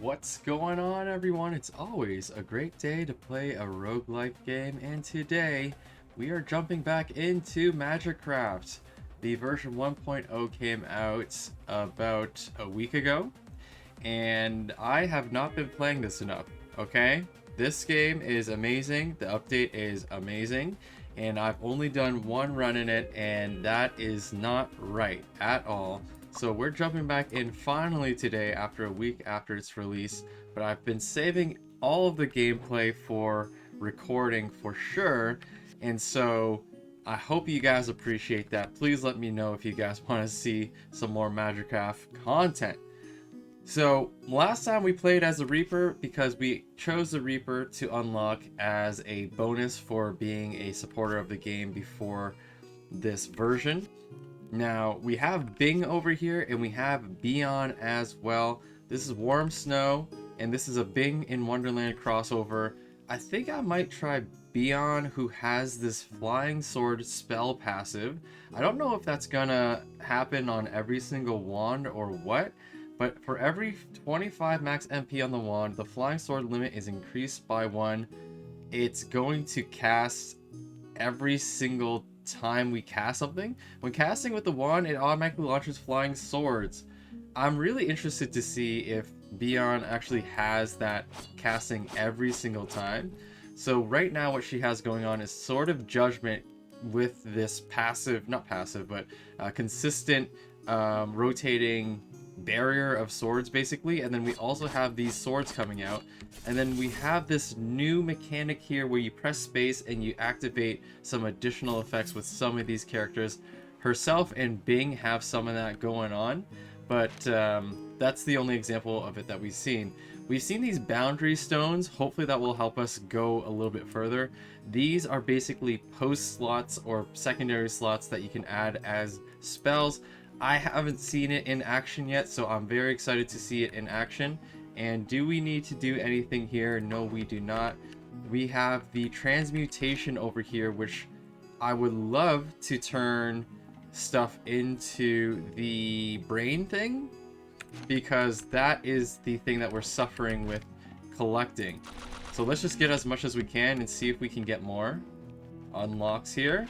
What's going on, everyone? It's always a great day to play a roguelike game, and today we are jumping back into Magicraft. The version 1.0 came out about a week ago, and I have not been playing this enough, okay? This game is amazing, the update is amazing, and I've only done one run in it, and that is not right at all. So we're jumping back in finally today after a week after its release, but I've been saving all of the gameplay for recording for sure, and so I hope you guys appreciate that. Please let me know if you guys want to see some more Magicraft content. So last time we played as the Reaper because we chose the Reaper to unlock as a bonus for being a supporter of the game before this version. Now, we have Bing over here, and we have Beyond as well. This is Warm Snow, and this is a Bing in Wonderland crossover. I think I might try Beyond, who has this Flying Sword spell passive. I don't know if that's gonna happen on every single wand or what, but for every 25 max MP on the wand, the Flying Sword limit is increased by 1. It's going to cast every single time we cast something. When casting with the wand, it automatically launches flying swords. I'm really interested to see if Beyond actually has that casting every single time. So right now what she has going on is Sword of Judgment with this passive, not passive, but consistent rotating barrier of swords basically, and then we also have these swords coming out, and then we have this new mechanic here where you press space and you activate some additional effects with some of these characters. Herself and Bing have some of that going on, but that's the only example of it that we've seen. We've seen these boundary stones. Hopefully that will help us go a little bit further. These are basically post slots or secondary slots that you can add as spells. I haven't seen it in action yet, so I'm very excited to see it in action. And do we need to do anything here? No, we do not. We have the transmutation over here, which I would love to turn stuff into the brain thing, because that is the thing that we're suffering with collecting. So let's just get as much as we can and see if we can get more unlocks here.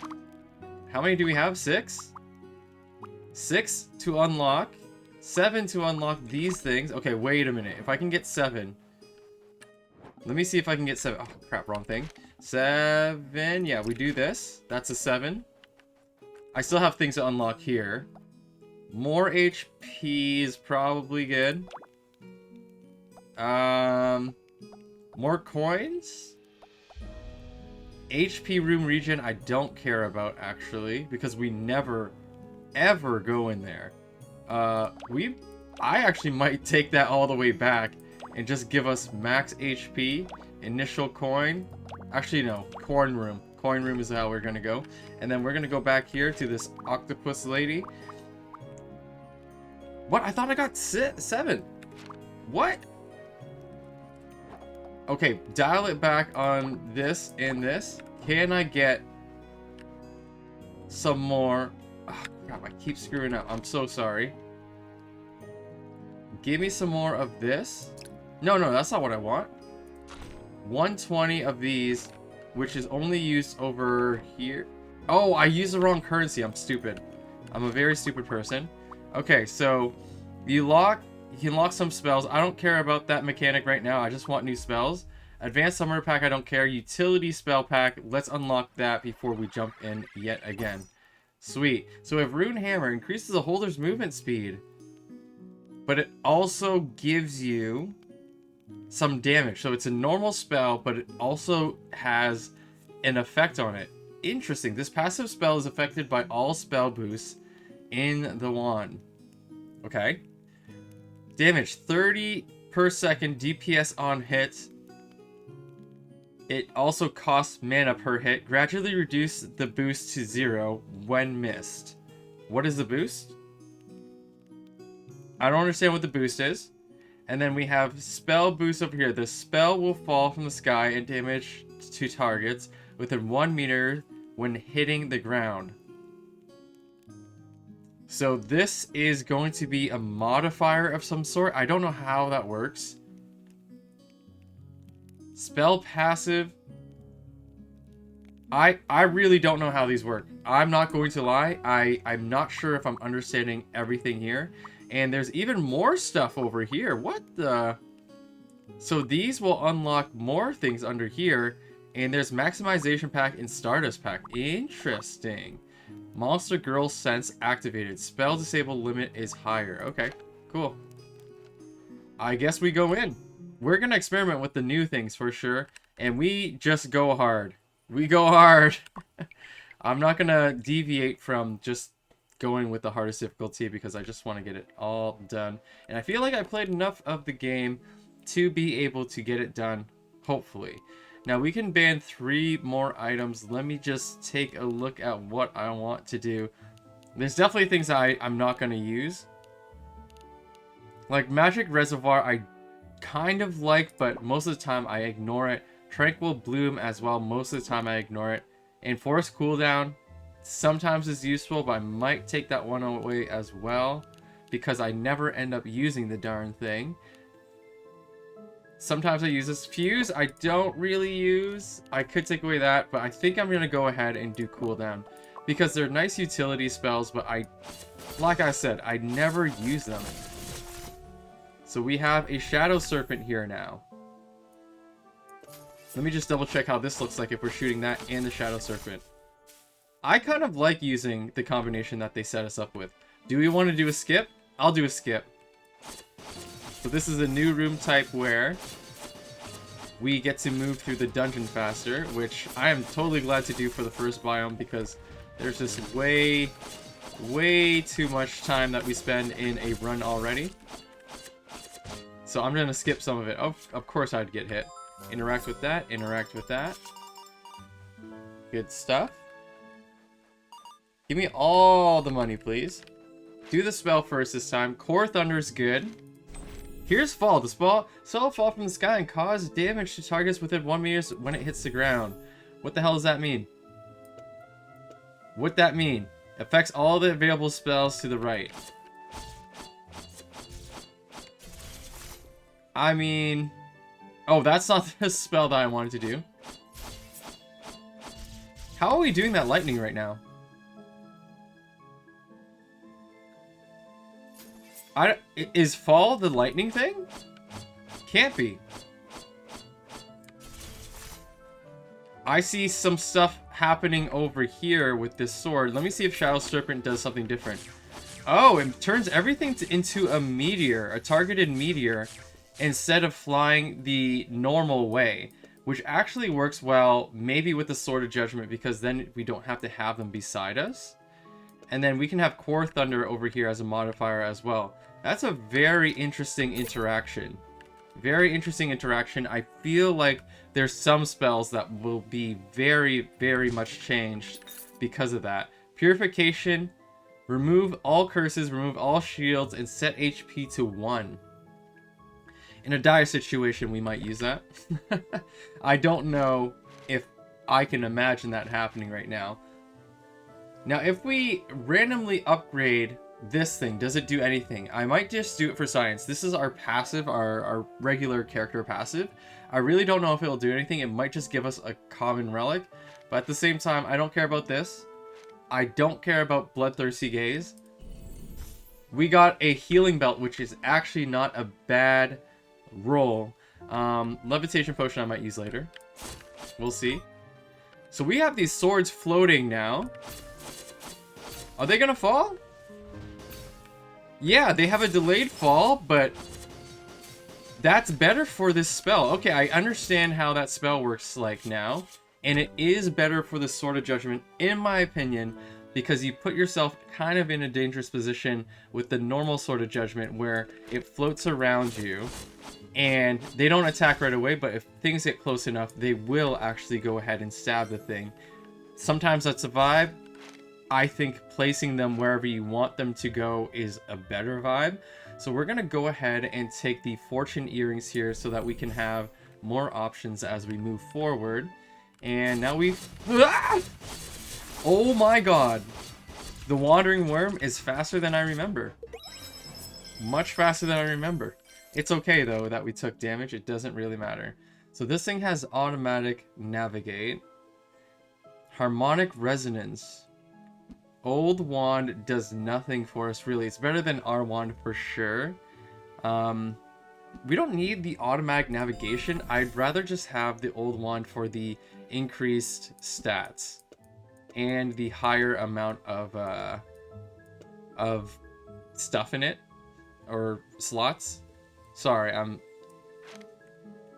How many do we have? 6? 6 to unlock, 7 to unlock these things. Okay, wait a minute. If I can get 7, let me see if I can get 7. Oh crap, wrong thing. 7. Yeah, we do this. That's a 7. I still have things to unlock here. More HP is probably good. More coins. HP room regen I don't care about actually, because we never ever go in there. I actually might take that all the way back and just give us max HP, initial coin. Actually no, coin room. Coin room is how we're gonna go. And then we're gonna go back here to this octopus lady. What? I thought I got 7. What? Okay, dial it back on this and this. Can I get some more? Oh, crap, I keep screwing up. I'm so sorry. Give me some more of this. No, that's not what I want. 120 of these, which is only used over here. Oh, I used the wrong currency. I'm stupid. I'm a very stupid person. Okay, so you can lock some spells. I don't care about that mechanic right now. I just want new spells. Advanced Summoner Pack, I don't care. Utility Spell Pack, let's unlock that before we jump in yet again. Sweet. So we have Rune Hammer, increases the holder's movement speed, but it also gives you some damage. So it's a normal spell, but it also has an effect on it. Interesting. This passive spell is affected by all spell boosts in the wand. Okay. Damage 30 per second, DPS on hit. It also costs mana per hit. Gradually reduce the boost to 0 when missed. What is the boost? I don't understand what the boost is. And then we have spell boost over here. The spell will fall from the sky and damage to targets within 1 meter when hitting the ground. So this is going to be a modifier of some sort. I don't know how that works. Spell passive. I really don't know how these work. I'm not going to lie. I'm not sure if I'm understanding everything here. And there's even more stuff over here. What the? So these will unlock more things under here. And there's maximization pack and Stardust pack. Interesting. Monster Girl Sense activated. Spell disable limit is higher. Okay, cool. I guess we go in. We're going to experiment with the new things for sure. And we just go hard. We go hard. I'm not going to deviate from just going with the hardest difficulty because I just want to get it all done. And I feel like I played enough of the game to be able to get it done, hopefully. Now we can ban 3 more items. Let me just take a look at what I want to do. There's definitely things I'm not going to use. Like Magic Reservoir, I kind of like, but most of the time I ignore it. Tranquil Bloom as well, most of the time I ignore it. Enforced Cooldown sometimes is useful, but I might take that one away as well because I never end up using the darn thing. Sometimes I use this. Fuse I don't really use. I could take away that, but I think I'm going to go ahead and do Cooldown because they're nice utility spells, but like I said, I never use them. So we have a Shadow Serpent here now. Let me just double check how this looks like if we're shooting that and the Shadow Serpent. I kind of like using the combination that they set us up with. Do we want to do a skip? I'll do a skip. So this is a new room type where we get to move through the dungeon faster, which I am totally glad to do for the first biome because there's just way too much time that we spend in a run already. So I'm going to skip some of it. Of course I'd get hit. Interact with that, interact with that. Good stuff. Give me all the money, please. Do the spell first this time. Core Thunder's good. Here's Fall. The spell will fall from the sky and cause damage to targets within 1 meter when it hits the ground. What the hell does that mean? What'd that mean? Affects all the available spells to the right. I mean... Oh, that's not the spell that I wanted to do. How are we doing that lightning right now? Is Fall the lightning thing? Can't be. I see some stuff happening over here with this sword. Let me see if Shadow Serpent does something different. Oh, it turns everything into a meteor, a targeted meteor, instead of flying the normal way, which actually works well maybe with the Sword of Judgment because then we don't have to have them beside us. And then we can have Core Thunder over here as a modifier as well. That's a very interesting interaction. Very interesting interaction. I feel like there's some spells that will be very much changed because of that. Purification, remove all curses, remove all shields, and set HP to 1. In a dire situation, we might use that. I don't know if I can imagine that happening right now. Now, if we randomly upgrade this thing, does it do anything? I might just do it for science. This is our passive, our regular character passive. I really don't know if it'll do anything. It might just give us a common relic. But at the same time, I don't care about this. I don't care about Bloodthirsty Gaze. We got a healing belt, which is actually not a bad roll. Levitation potion I might use later. We'll see. So we have these swords floating now. Are they gonna fall? Yeah, they have a delayed fall, but that's better for this spell. Okay, I understand how that spell works like now. And it is better for the Sword of Judgment, in my opinion, because you put yourself kind of in a dangerous position with the normal Sword of Judgment where it floats around you and they don't attack right away, but if things get close enough, they will actually go ahead and stab the thing. Sometimes that's a vibe. I think placing them wherever you want them to go is a better vibe. So we're going to go ahead and take the Fortune Earrings here so that we can have more options as we move forward. And now we've... Ah! Oh my god. The Wandering Worm is faster than I remember. Much faster than I remember. It's okay, though, that we took damage. It doesn't really matter. So this thing has automatic navigate. Harmonic resonance. Old wand does nothing for us, really. It's better than our wand for sure. We don't need the automatic navigation. I'd rather just have the old wand for the increased stats and the higher amount of stuff in it, or slots. Sorry, I'm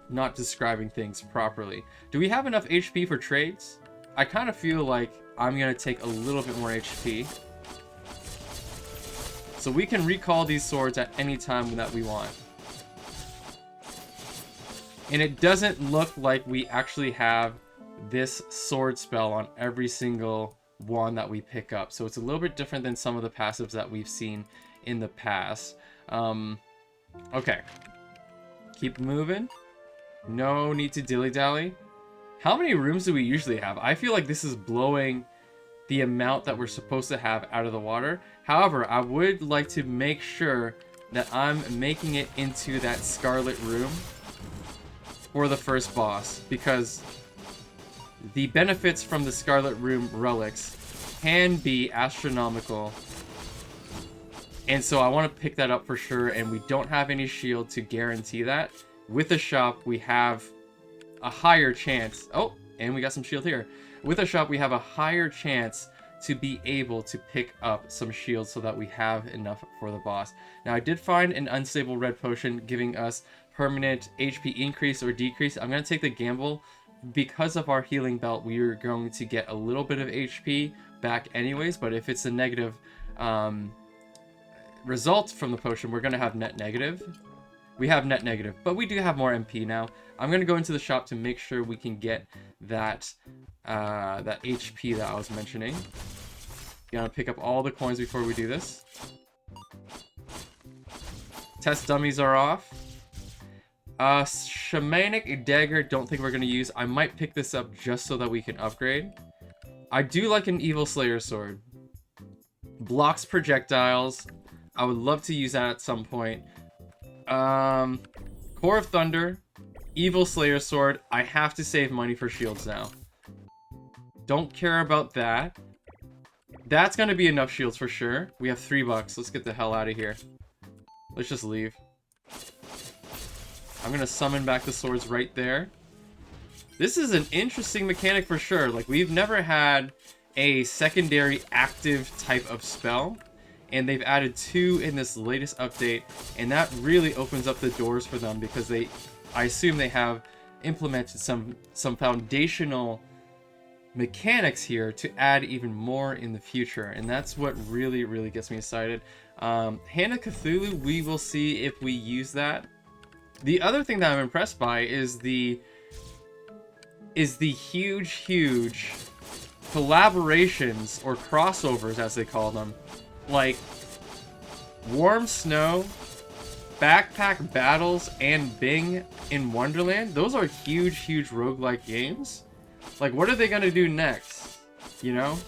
not describing things properly. Do we have enough HP for trades? I kind of feel like I'm gonna take a little bit more HP. So we can recall these swords at any time that we want. And it doesn't look like we actually have this sword spell on every single one that we pick up. So it's a little bit different than some of the passives that we've seen in the past. Okay. Keep moving. No need to dilly-dally. How many rooms do we usually have? I feel like this is blowing the amount that we're supposed to have out of the water. However, I would like to make sure that I'm making it into that Scarlet Room for the first boss, because the benefits from the Scarlet Room relics can be astronomical. And so I want to pick that up for sure, and we don't have any shield to guarantee that. With the shop, we have a higher chance. Oh, and we got some shield here. With a shop, we have a higher chance to be able to pick up some shields so that we have enough for the boss. Now, I did find an unstable red potion giving us permanent HP increase or decrease. I'm going to take the gamble. Because of our healing belt, we are going to get a little bit of HP back anyways, but if it's a negative result from the potion, we're going to have net negative. We have net negative, but we do have more MP now. I'm going to go into the shop to make sure we can get that that HP that I was mentioning. Gonna pick up all the coins before we do this. Test dummies are off. Shamanic dagger, don't think we're gonna use. I might pick this up just so that we can upgrade. I do like an evil slayer sword. Blocks projectiles. I would love to use that at some point. Core of Thunder, evil slayer sword. I have to save money for shields now. Don't care about that. That's gonna be enough shields for sure. We have $3. Let's get the hell out of here. Let's just leave. I'm gonna summon back the swords right there. This is an interesting mechanic for sure. Like, we've never had a secondary active type of spell, and they've added 2 in this latest update, and that really opens up the doors for them, because I assume they have implemented some foundational mechanics here to add even more in the future, and that's what really gets me excited. Hand of Cthulhu, we will see if we use that. The other thing that I'm impressed by is the huge collaborations, or crossovers as they call them, like Warm Snow, Backpack Battles, and Bing in Wonderland. Those are huge roguelike games. Like, what are they gonna do next? You know?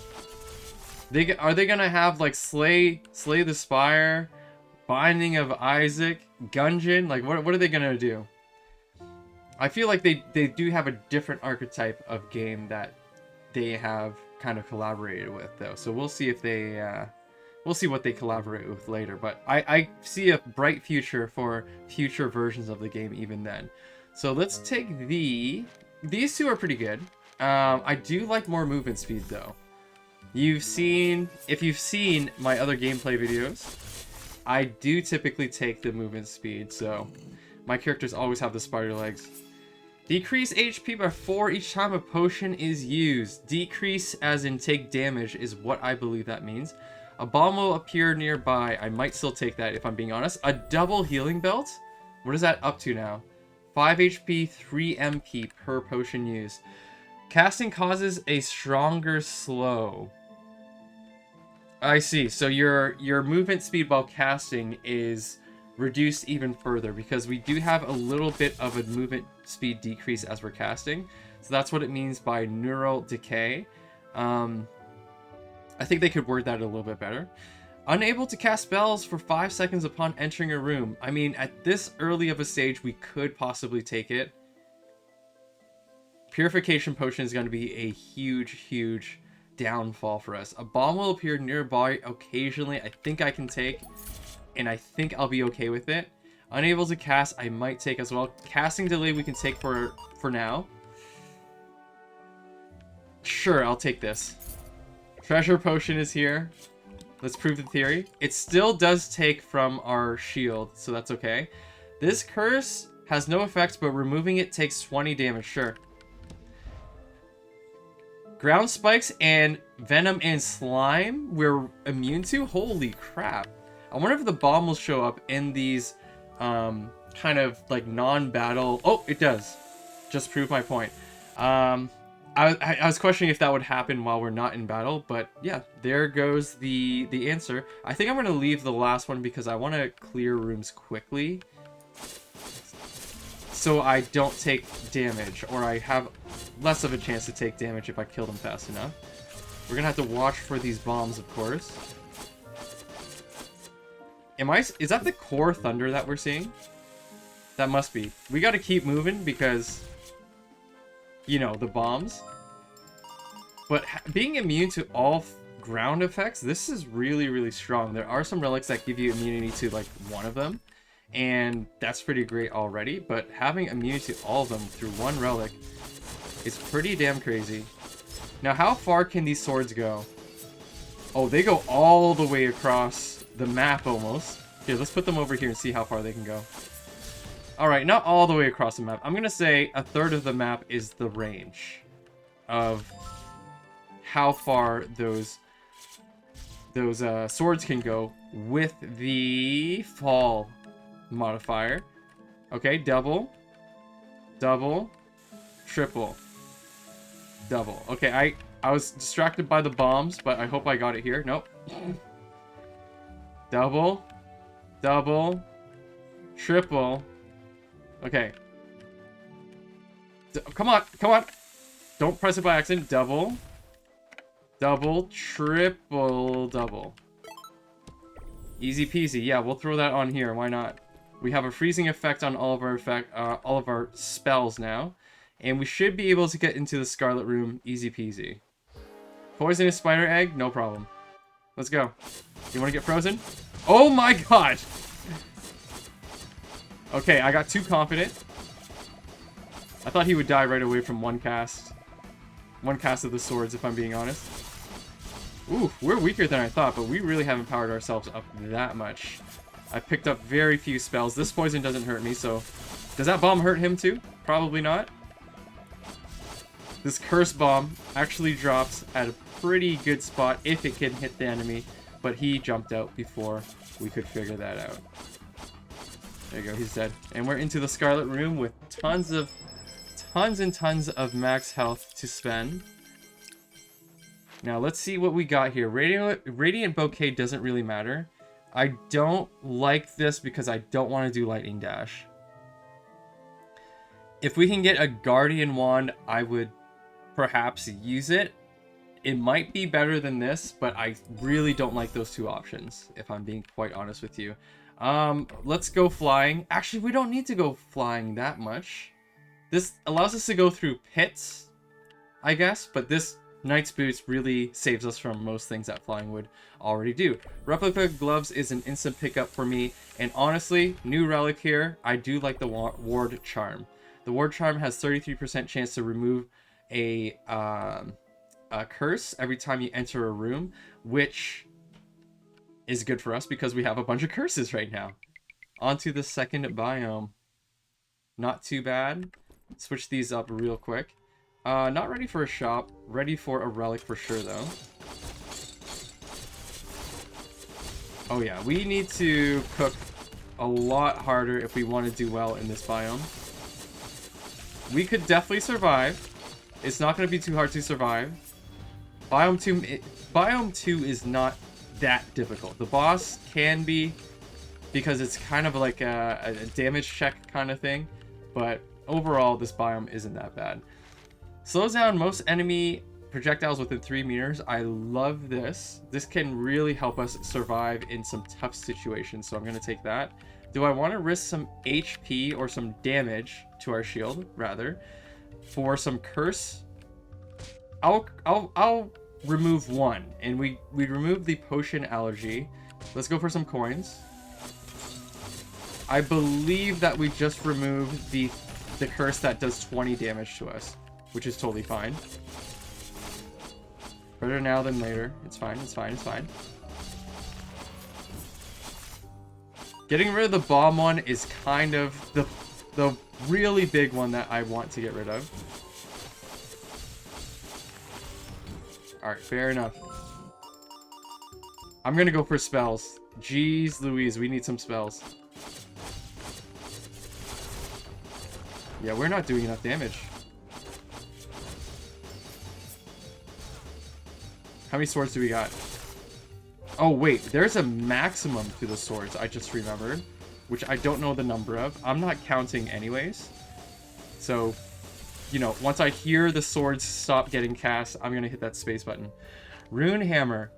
Are they gonna have, like, Slay the Spire, Binding of Isaac, Gungeon? Like, what are they gonna do? I feel like they do have a different archetype of game that they have kind of collaborated with, though. So we'll see if they, we'll see what they collaborate with later. But I see a bright future for future versions of the game even then. So let's take these 2 are pretty good. I do like more movement speed, though. If you've seen my other gameplay videos, I do typically take the movement speed, so my characters always have the spider legs. Decrease HP by 4 each time a potion is used. Decrease as in take damage is what I believe that means. A bomb will appear nearby. I might still take that if I'm being honest. A double healing belt? What is that up to now? 5 HP, 3 MP per potion used. Casting causes a stronger slow. I see. So your movement speed while casting is reduced even further, because we do have a little bit of a movement speed decrease as we're casting. So that's what it means by neural decay. I think they could word that a little bit better. Unable to cast spells for 5 seconds upon entering a room. I mean, at this early of a stage, we could possibly take it. Purification Potion is going to be a huge downfall for us. A bomb will appear nearby occasionally. I think I can take, and I think I'll be okay with it. Unable to cast, I might take as well. Casting delay we can take for now. Sure, I'll take this. Treasure Potion is here. Let's prove the theory. It still does take from our shield, so that's okay. This curse has no effect, but removing it takes 20 damage. Sure. Ground spikes and venom and slime we're immune to? Holy crap. I wonder if the bomb will show up in these kind of like non-battle... Oh, it does. Just proved my point. I was questioning if that would happen while we're not in battle, but yeah, there goes the answer. I think I'm going to leave the last one because I want to clear rooms quickly so I don't take damage, or I have less of a chance to take damage if I kill them fast enough. We're going to have to watch for these bombs, of course. Is that the core thunder that we're seeing? That must be. We got to keep moving because... you know, the bombs. But being immune to all ground effects, this is really strong. There are some relics that give you immunity to like one of them, and that's pretty great already, but having immunity to all of them through one relic is pretty damn crazy. Now, how far can these swords go? Oh, they go all the way across the map almost. Okay, let's put them over here and see how far they can go. Alright, not all the way across the map. I'm going to say a third of the map is the range of how far those swords can go with the fall modifier. Okay, double, triple, double. Okay, I was distracted by the bombs, but I hope I got it here. Nope. Double, triple. Okay. Come on. Don't press it by accident. Double, triple, double. Easy peasy. Yeah, we'll throw that on here. Why not? We have a freezing effect on all of our spells now, and we should be able to get into the Scarlet Room easy peasy. Poisonous spider egg, no problem. Let's go. You want to get frozen? Oh my god! Okay, I got too confident. I thought he would die right away from one cast. One cast of the swords, if I'm being honest. Ooh, we're weaker than I thought, but we really haven't powered ourselves up that much. I picked up very few spells. This poison doesn't hurt me, so... Does that bomb hurt him too? Probably not. This curse bomb actually drops at a pretty good spot if it can hit the enemy, but he jumped out before we could figure that out. There you go, he's dead. And we're into the Scarlet Room with tons and tons of max health to spend. Now, let's see what we got here. Radiant Bouquet doesn't really matter. I don't like this because I don't want to do Lightning Dash. If we can get a Guardian Wand, I would perhaps use it. It might be better than this, but I really don't like those two options, if I'm being quite honest with you. Let's go flying. Actually, we don't need to go flying that much. This allows us to go through pits, I guess, but this Knight's Boots really saves us from most things that flying would already do. Replica Gloves is an instant pickup for me, and honestly, new relic here, I do like the Ward Charm. The Ward Charm has 33% chance to remove a curse every time you enter a room, which is good for us because we have a bunch of curses right now. On to the second biome. Not too bad. Switch these up real quick. Not ready for a shop. Ready for a relic for sure, though. Oh yeah, we need to cook a lot harder if we want to do well in this biome. We could definitely survive. It's not going to be too hard to survive. Biome 2 is not that difficult. The boss can be, because it's kind of like a damage check kind of thing, but overall this biome isn't that bad. Slows down most enemy projectiles within 3 meters. I love this. This can really help us survive in some tough situations, so I'm going to take that. Do I want to risk some HP or some damage to our shield, rather? for some curse. I'll remove one, and we remove the potion allergy. Let's go for some coins. I believe that we just removed the curse that does 20 damage to us, which is totally fine. Better now than later. It's fine, it's fine, it's fine. Getting rid of the bomb one is kind of the really big one that I want to get rid of. Alright, fair enough. I'm gonna go for spells. Jeez Louise, we need some spells. Yeah, we're not doing enough damage. How many swords do we got? Oh, wait. There's a maximum to the swords, I just remembered. Which I don't know the number of. I'm not counting anyways. So, you know, once I hear the swords stop getting cast, I'm going to hit that space button. Rune Hammer.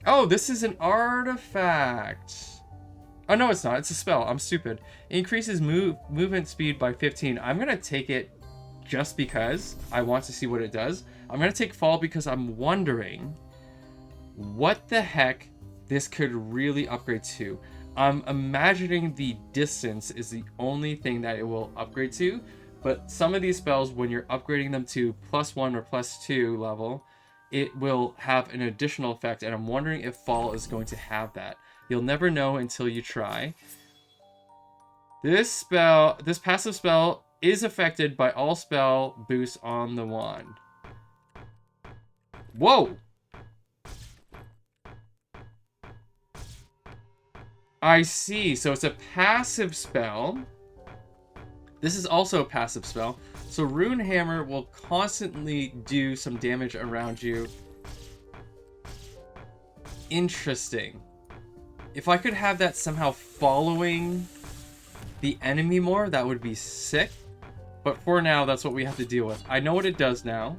Oh, this is an artifact. Oh, no, it's not. It's a spell. I'm stupid. It increases movement speed by 15. I'm going to take it just because I want to see what it does. I'm going to take Fall because I'm wondering what the heck this could really upgrade to. I'm imagining the distance is the only thing that it will upgrade to, but some of these spells, when you're upgrading them to +1 or +2 level, it will have an additional effect, and I'm wondering if Fall is going to have that. You'll never know until you try. This passive spell is affected by all spell boosts on the wand. Whoa! I see. So it's a passive spell. This is also a passive spell. So Rune Hammer will constantly do some damage around you. Interesting. If I could have that somehow following the enemy more, that would be sick. But for now, that's what we have to deal with. I know what it does now.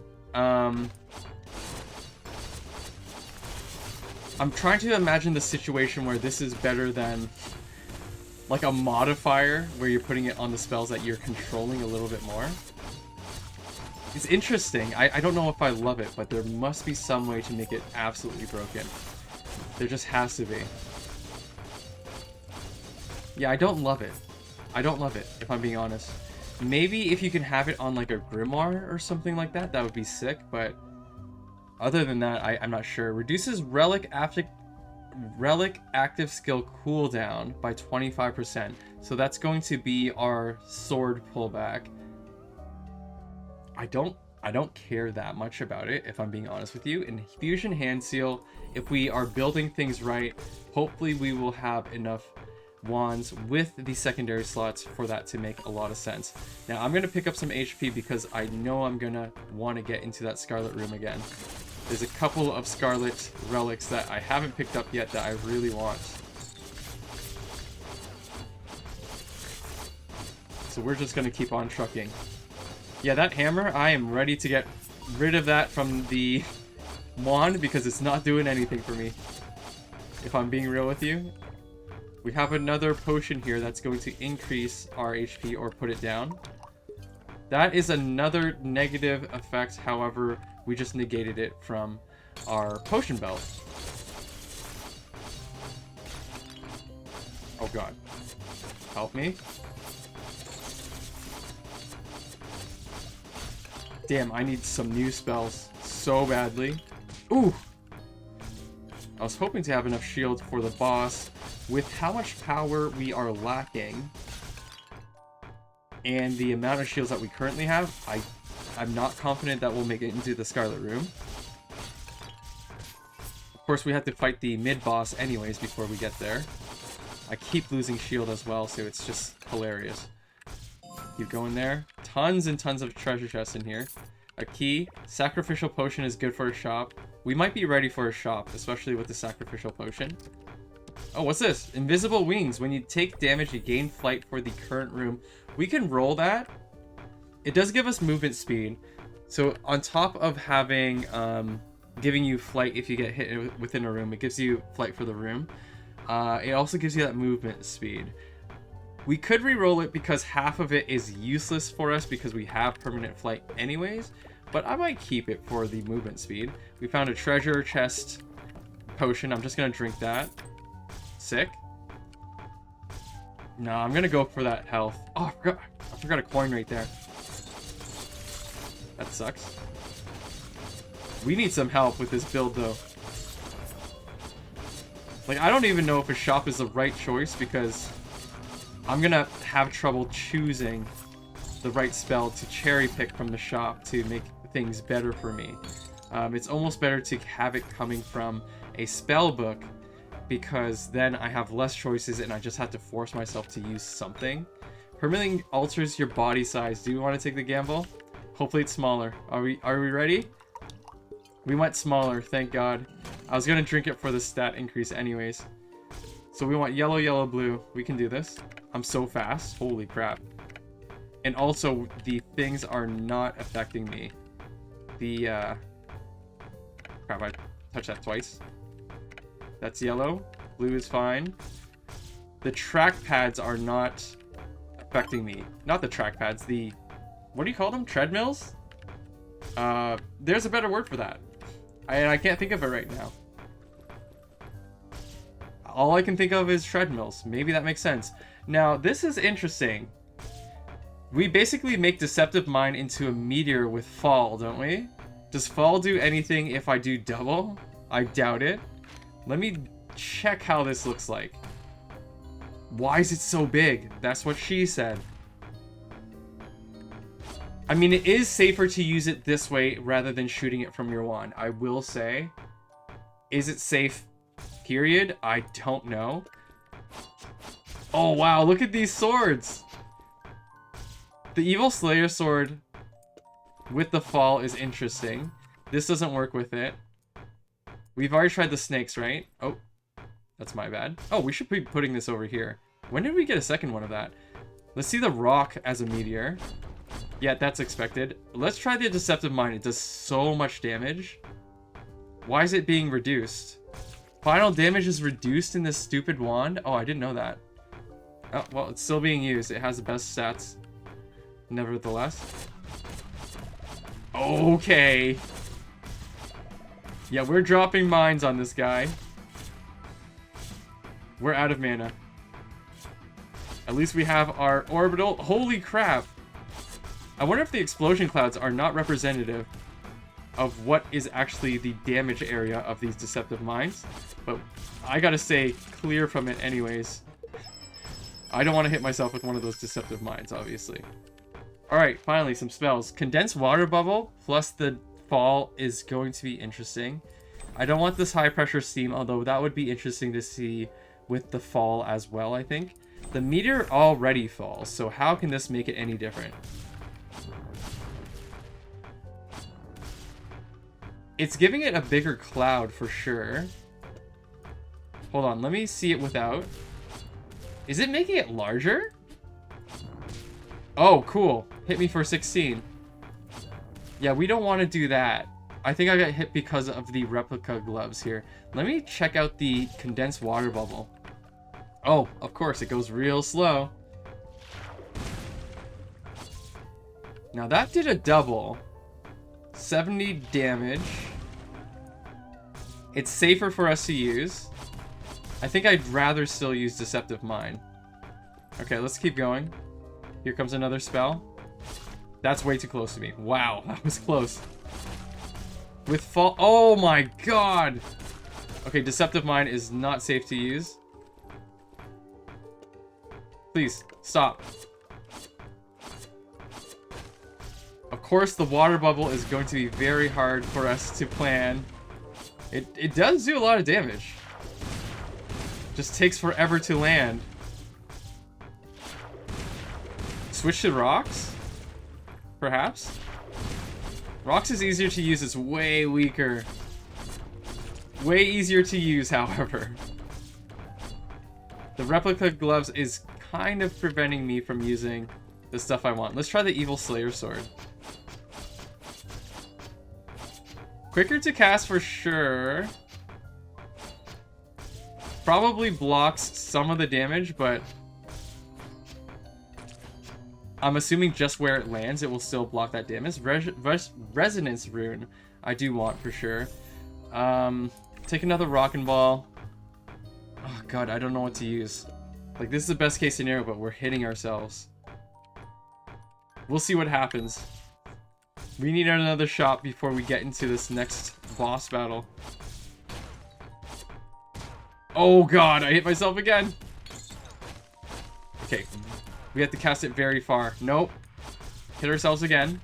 I'm trying to imagine the situation where this is better than like a modifier where you're putting it on the spells that you're controlling a little bit more. It's interesting. I don't know if I love it, but there must be some way to make it absolutely broken. There just has to be. Yeah, I don't love it. I don't love it, if I'm being honest. Maybe if you can have it on like a grimoire or something like that, that would be sick, but other than that, I'm not sure. Reduces relic active skill cooldown by 25%. So that's going to be our sword pullback. I don't care that much about it, if I'm being honest with you. Infusion Hand Seal, if we are building things right, hopefully we will have enough wands with the secondary slots for that to make a lot of sense. Now I'm going to pick up some HP because I know I'm going to want to get into that Scarlet Room again. There's a couple of Scarlet relics that I haven't picked up yet that I really want. So we're just going to keep on trucking. Yeah, that hammer, I am ready to get rid of that from the wand because it's not doing anything for me. If I'm being real with you. We have another potion here that's going to increase our HP or put it down. That is another negative effect, however, we just negated it from our potion belt. Oh god. Help me. Damn, I need some new spells so badly. Ooh! I was hoping to have enough shield for the boss. With how much power we are lacking and the amount of shields that we currently have, I'm not confident that we'll make it into the Scarlet Room. Of course, we have to fight the mid-boss anyways before we get there. I keep losing shield as well, so it's just hilarious. Keep going there. Tons and tons of treasure chests in here. A key. Sacrificial potion is good for a shop. We might be ready for a shop, especially with the sacrificial potion. Oh, what's this? Invisible wings. When you take damage, you gain flight for the current room. We can roll that. It does give us movement speed. So on top of having, giving you flight if you get hit within a room, it gives you flight for the room. It also gives you that movement speed. We could re-roll it because half of it is useless for us because we have permanent flight anyways, but I might keep it for the movement speed. We found a treasure chest potion. I'm just gonna drink that. Sick. No, I'm gonna go for that health. Oh, I forgot a coin right there. That sucks. We need some help with this build though. Like, I don't even know if a shop is the right choice because I'm gonna have trouble choosing the right spell to cherry pick from the shop to make things better for me. It's almost better to have it coming from a spell book because then I have less choices and I just have to force myself to use something. Permanently alters your body size. Do you want to take the gamble? Hopefully it's smaller. Are we ready? We went smaller, thank God. I was gonna drink it for the stat increase anyways. So we want yellow, yellow, blue. We can do this. I'm so fast. Holy crap. And also, the things are not affecting me. The, crap, I touched that twice. That's yellow. Blue is fine. The track pads are not affecting me. Not the track pads, the... What do you call them? Treadmills? There's a better word for that. I can't think of it right now. All I can think of is treadmills. Maybe that makes sense. Now, this is interesting. We basically make Deceptive Mind into a meteor with fall, don't we? Does fall do anything if I do double? I doubt it. Let me check how this looks like. Why is it so big? That's what she said. I mean, it is safer to use it this way rather than shooting it from your wand. I will say. Is it safe? Period? I don't know. Oh, wow. Look at these swords. The Evil Slayer sword with the fall is interesting. This doesn't work with it. We've already tried the snakes, right? Oh, that's my bad. Oh, we should be putting this over here. When did we get a second one of that? Let's see the rock as a meteor. Yeah, that's expected. Let's try the Deceptive Mind. It does so much damage. Why is it being reduced? Final damage is reduced in this stupid wand? Oh, I didn't know that. Oh, well, it's still being used. It has the best stats. Nevertheless. Okay. Yeah, we're dropping mines on this guy. We're out of mana. At least we have our orbital. Holy crap. I wonder if the explosion clouds are not representative of what is actually the damage area of these Deceptive Mines. But I gotta stay clear from it anyways. I don't want to hit myself with one of those Deceptive Mines, obviously. Alright, finally, some spells. Condensed Water Bubble plus the fall is going to be interesting. I don't want this high pressure steam, although that would be interesting to see with the fall as well, I think. The meteor already falls, so how can this make it any different? It's giving it a bigger cloud for sure. Hold on, let me see it without. Is it making it larger? Oh, cool. Hit me for 16. Yeah, we don't want to do that. I think I got hit because of the replica gloves here. Let me check out the condensed water bubble. Oh, of course, it goes real slow. Now that did a double. 70 damage. It's safer for us to use. I think I'd rather still use Deceptive Mind. Okay, let's keep going. Here comes another spell. That's way too close to me. Wow, that was close. With fall... Oh my god! Okay, Deceptive Mind is not safe to use. Please, stop. Of course, the water bubble is going to be very hard for us to plan. It does do a lot of damage. Just takes forever to land. Switch to rocks? Perhaps? Rocks is easier to use, it's way weaker. Way easier to use, however. The replica gloves is kind of preventing me from using the stuff I want. Let's try the Evil Slayer sword. Quicker to cast for sure. Probably blocks some of the damage, but I'm assuming just where it lands, it will still block that damage. Resonance rune, I do want for sure. Take another rockin' ball. Oh god, I don't know what to use. Like, this is the best case scenario, but we're hitting ourselves. We'll see what happens. We need another shot before we get into this next boss battle. Oh god, I hit myself again. Okay, we have to cast it very far. Nope. Hit ourselves again.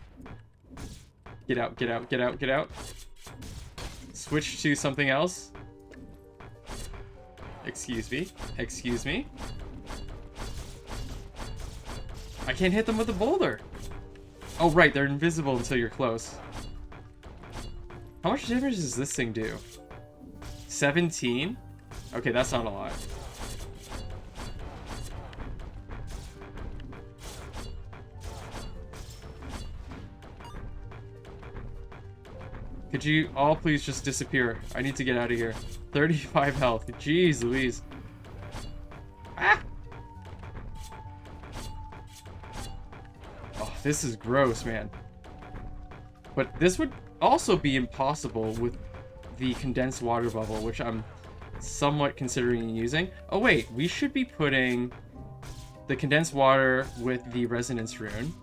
Get out, get out, get out, get out. Switch to something else. Excuse me. Excuse me. I can't hit them with a boulder. Oh, right. They're invisible until you're close. How much damage does this thing do? 17? Okay, that's not a lot. Could you all please just disappear? I need to get out of here. 35 health. Jeez Louise. Ah! Oh, this is gross, man. But this would also be impossible with the condensed water bubble, which I'm somewhat considering using. Oh wait, we should be putting the condensed water with the resonance rune.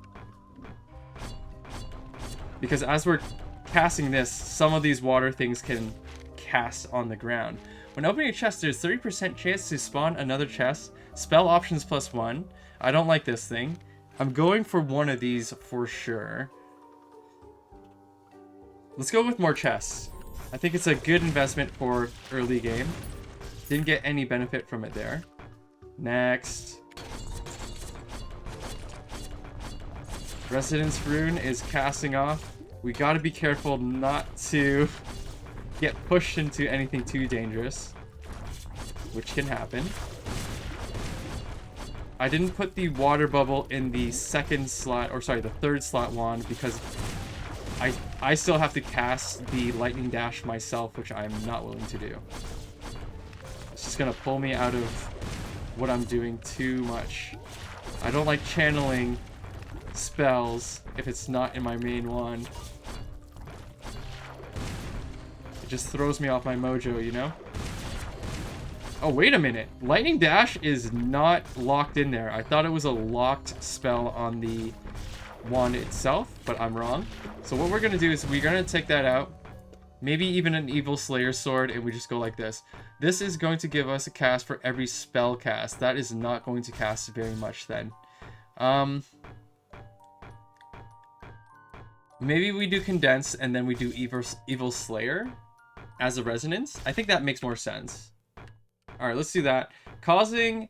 Because as we're casting this, some of these water things can cast on the ground. When opening a chest, there's 30% chance to spawn another chest. Spell options +1. I don't like this thing. I'm going for one of these for sure. Let's go with more chests. I think it's a good investment for early game. Didn't get any benefit from it there. Next. Resonance rune is casting off. We gotta be careful not to get pushed into anything too dangerous, which can happen. I didn't put the water bubble in the second slot, or sorry, the third slot wand, because I still have to cast the lightning dash myself, which I'm not willing to do. It's just gonna pull me out of what I'm doing too much. I don't like channeling spells if it's not in my main wand. It just throws me off my mojo, you know? Oh, wait a minute. Lightning Dash is not locked in there. I thought it was a locked spell on the wand itself, but I'm wrong. So what we're going to do is we're going to take that out. Maybe even an Evil Slayer sword, and we just go like this. This is going to give us a cast for every spell cast. That is not going to cast very much then. Maybe we do Condense, and then we do Evil Slayer as a resonance. I think that makes more sense. Alright, let's do that. Casting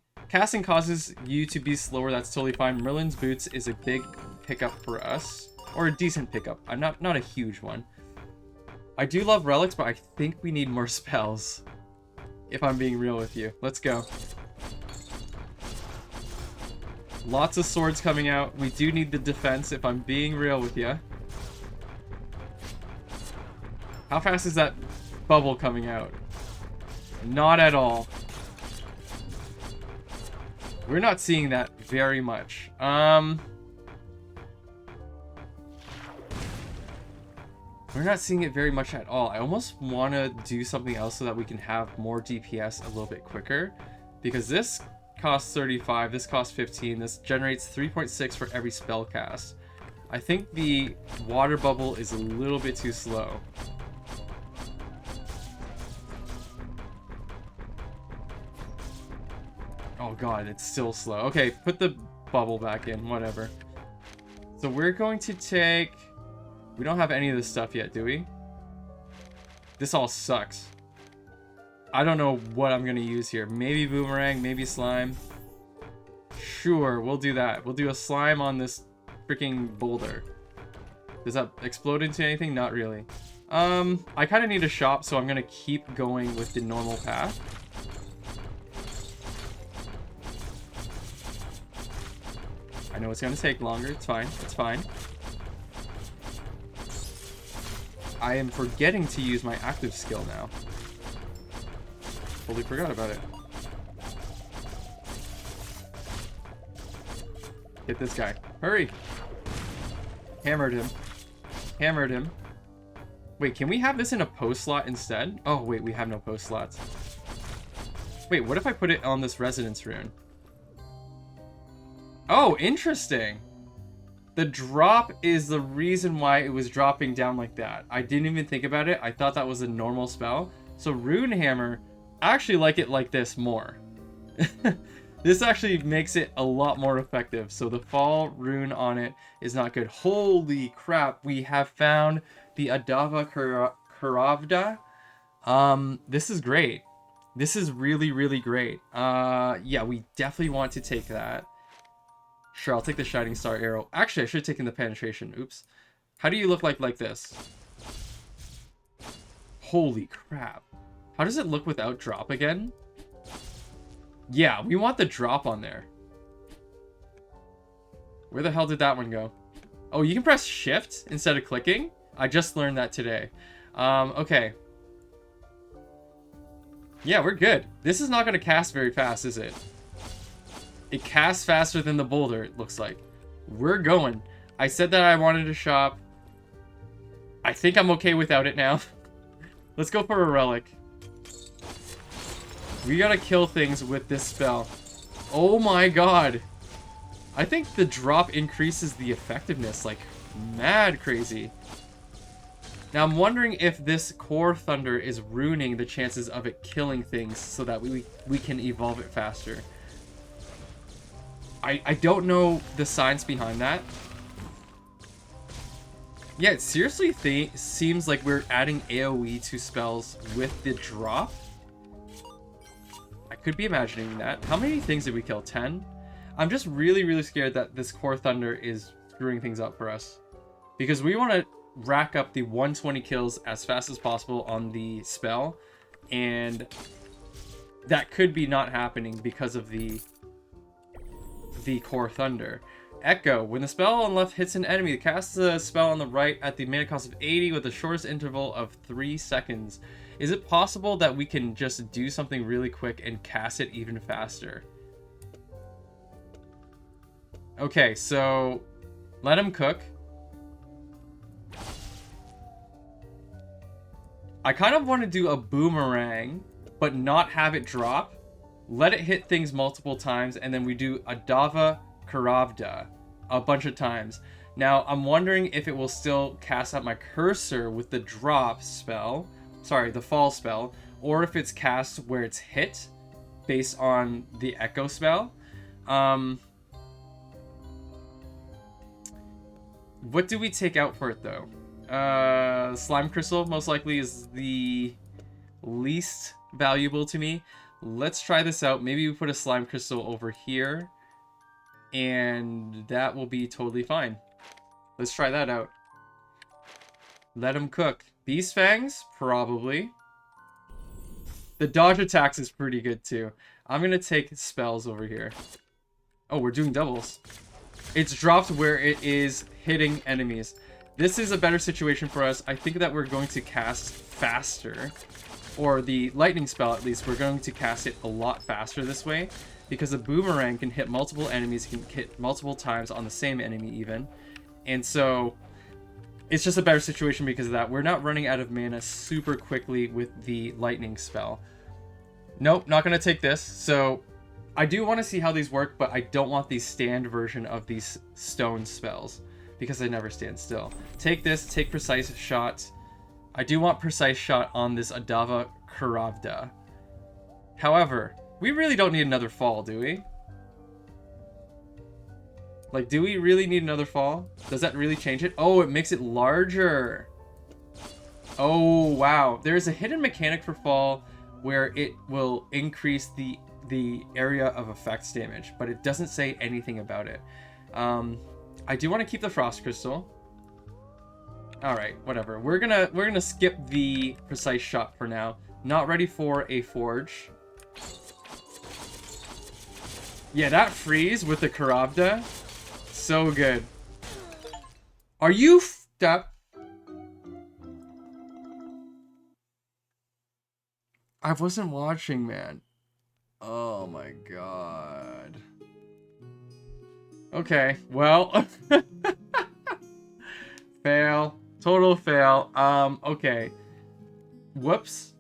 causes you to be slower. That's totally fine. Merlin's Boots is a big pickup for us. Or a decent pickup. Not a huge one. I do love relics, but I think we need more spells. If I'm being real with you. Let's go. Lots of swords coming out. We do need the defense, if I'm being real with you. How fast is that bubble coming out? Not at all. We're not seeing that very much. We're not seeing it very much at all. I almost want to do something else so that we can have more DPS a little bit quicker. Because this costs 35, this costs 15, this generates 3.6 for every spell cast. I think the water bubble is a little bit too slow. Oh god, it's still slow. Okay, put the bubble back in, whatever. So we're going to take... We don't have any of this stuff yet, do we? This all sucks. I don't know what I'm going to use here. Maybe boomerang, maybe slime. Sure, we'll do that. We'll do a slime on this freaking boulder. Does that explode into anything? Not really. I kind of need a shop, so I'm going to keep going with the normal path. I know it's going to take longer. It's fine. It's fine. I am forgetting to use my active skill now. Totally forgot about it. Hit this guy. Hurry. Hammered him. Hammered him. Wait, can we have this in a post slot instead? Oh, wait, we have no post slots. Wait, what if I put it on this resonance rune? Oh, interesting. The drop is the reason why it was dropping down like that. I didn't even think about it. I thought that was a normal spell. So Rune Hammer, I actually like it like this more. This actually makes it a lot more effective. So the fall rune on it is not good. Holy crap, we have found the Adava Karavda. This is great. This is really, really great. Yeah, we definitely want to take that. Sure, I'll take the Shining Star Arrow. Actually, I should have taken the Penetration. Oops. How do you look like this? Holy crap. How does it look without drop again? Yeah, we want the drop on there. Where the hell did that one go? Oh, you can press shift instead of clicking? I just learned that today. Okay. Yeah, we're good. This is not going to cast very fast, is it? It casts faster than the boulder, it looks like. We're going. I said that I wanted to shop. I think I'm okay without it now. Let's go for a relic. We gotta kill things with this spell. Oh my god. I think the drop increases the effectiveness like mad crazy. Now I'm wondering if this Core Thunder is ruining the chances of it killing things so that we can evolve it faster. I don't know the science behind that. Yeah, it seriously seems like we're adding AoE to spells with the drop. I could be imagining that. How many things did we kill? 10? I'm just really, really scared that this Core Thunder is screwing things up for us. Because we want to rack up the 120 kills as fast as possible on the spell. And that could be not happening because of the Core Thunder. Echo. When the spell on the left hits an enemy, cast the spell on the right at the mana cost of 80 with the shortest interval of 3 seconds. Is it possible that we can just do something really quick and cast it even faster? Okay, so let him cook. I kind of want to do a boomerang, but not have it drop. Let it hit things multiple times, and then we do Adava Karavda a bunch of times. Now, I'm wondering if it will still cast out my cursor with the drop spell. Sorry, the fall spell. Or if it's cast where it's hit, based on the echo spell. What do we take out for it, though? Slime Crystal, most likely, is the least valuable to me. Let's try this out. Maybe we put a Slime Crystal over here. And that will be totally fine. Let's try that out. Let him cook. Beast Fangs? Probably. The dodge attacks is pretty good too. I'm going to take spells over here. Oh, we're doing doubles. It's dropped where it is hitting enemies. This is a better situation for us. I think that we're going to cast faster. Or the lightning spell, at least. We're going to cast it a lot faster this way. Because a boomerang can hit multiple enemies, can hit multiple times on the same enemy even. And so, it's just a better situation because of that. We're not running out of mana super quickly with the lightning spell. Nope, not going to take this. So, I do want to see how these work, but I don't want the stand version of these stone spells. Because they never stand still. Take this, take Precise Shot. I do want Precise Shot on this Adava Karavda. However, we really don't need another fall, do we? Like, do we really need another fall? Does that really change it? Oh, it makes it larger. Oh, wow. There's a hidden mechanic for fall where it will increase the area of effects damage, but it doesn't say anything about it. I do want to keep the Frost Crystal. Alright, whatever. We're gonna skip the Precise Shot for now. Not ready for a Forge. Yeah, that freeze with the Karavda, so good. Are you f***ed up? I wasn't watching, man. Oh my god. Okay, well, fail. Total fail. Okay. Whoops.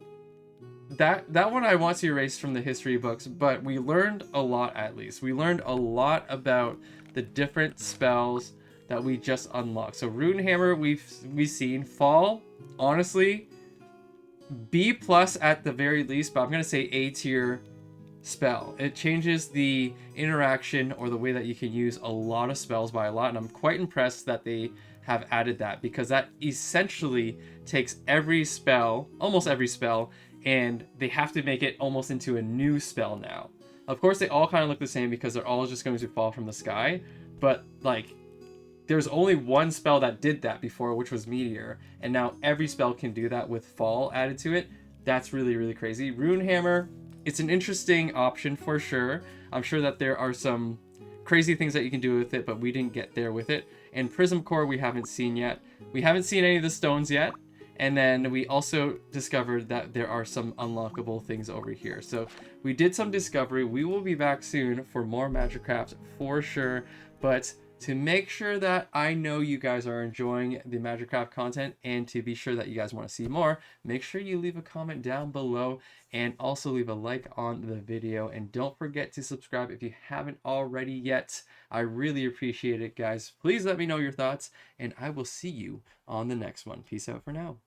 That one I want to erase from the history books, but we learned a lot at least. We learned a lot about the different spells that we just unlocked. So Runehammer we've seen. Fall, honestly, B plus at the very least, but I'm gonna say A tier spell. It changes the interaction or the way that you can use a lot of spells by a lot, and I'm quite impressed that they have added that, because that essentially takes every spell, almost every spell, and they have to make it almost into a new spell now. Of course, they all kind of look the same because they're all just going to fall from the sky, but like there's only one spell that did that before, which was Meteor, and now every spell can do that with Fall added to it. That's really, really crazy. Runehammer, it's an interesting option for sure. I'm sure that there are some crazy things that you can do with it, but we didn't get there with it. And Prism Core we haven't seen yet. We haven't seen any of the stones yet. And then we also discovered that there are some unlockable things over here. So we did some discovery. We will be back soon for more Magicraft for sure. But to make sure that I know you guys are enjoying the Magicraft content, and to be sure that you guys want to see more, make sure you leave a comment down below and also leave a like on the video. And don't forget to subscribe if you haven't already yet. I really appreciate it, guys. Please let me know your thoughts, and I will see you on the next one. Peace out for now.